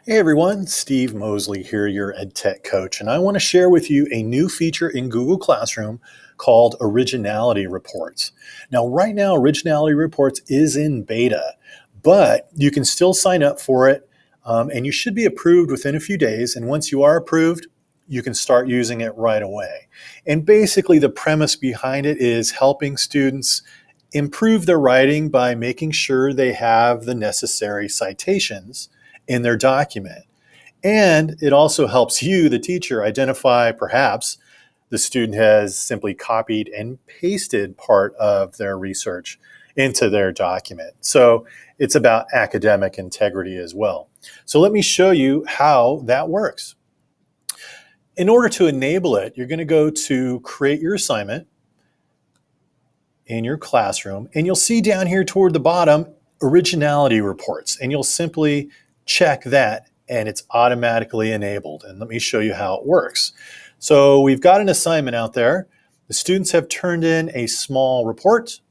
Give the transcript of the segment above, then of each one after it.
Hey everyone, Steve Mosley here, your EdTech coach, and I want to share with you a new feature in Google Classroom called Originality Reports. Now, right now, Originality Reports is in beta, but you can still sign up for it, and you should be approved within a few days. And once you are approved, you can start using it right away. And basically, the premise behind it is helping students improve their writing by making sure they have the necessary citations in their document. And it also helps you, the teacher, identify perhaps the student has simply copied and pasted part of their research into their document. So it's about academic integrity as well. So let me show you how that works. In order to enable it, you're going to go to create your assignment in your classroom, and you'll see down here toward the bottom, Originality Reports, and you'll simply check that and it's automatically enabled. And let me show you how it works. So we've got an assignment out there. The students have turned in a small report.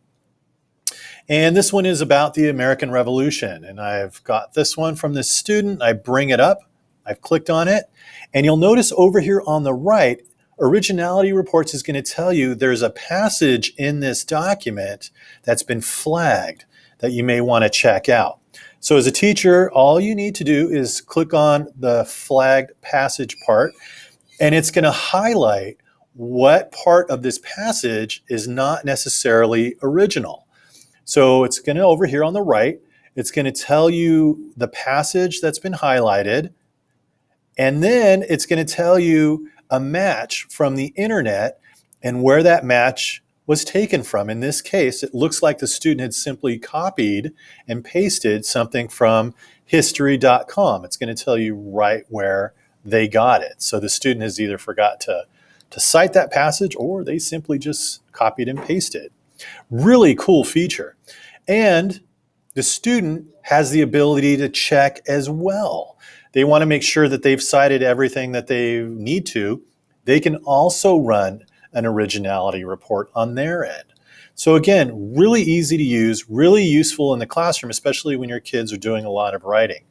And this one is about the American Revolution. And I've got this one from this student. I bring it up. I've clicked on it. And you'll notice over here on the right, Originality Reports is going to tell you there's a passage in this document that's been flagged that you may want to check out. So as a teacher, all you need to do is click on the flagged passage part, and it's going to highlight what part of this passage is not necessarily original. So it's going to, over here on the right, it's going to tell you the passage that's been highlighted, and then it's going to tell you a match from the internet and where that match was taken from. In this case, it looks like the student had simply copied and pasted something from history.com. It's going to tell you right where they got it. So the student has either forgot to cite that passage or they simply just copied and pasted. Really cool feature. And the student has the ability to check as well. They want to make sure that they've cited everything that they need to. They can also run an originality report on their end. So again, really easy to use, really useful in the classroom, especially when your kids are doing a lot of writing.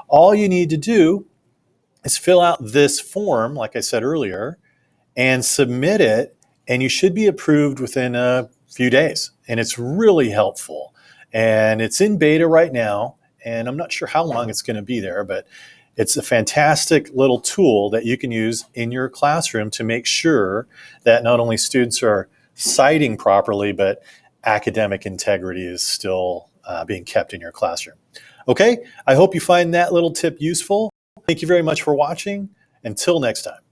All you need to do is fill out this form, like I said earlier, and submit it, and you should be approved within a few days. And it's really helpful. And it's in beta right now, and I'm not sure how long it's going to be there, but it's a fantastic little tool that you can use in your classroom to make sure that not only students are citing properly, but academic integrity is still being kept in your classroom. Okay, I hope you find that little tip useful. Thank you very much for watching. Until next time.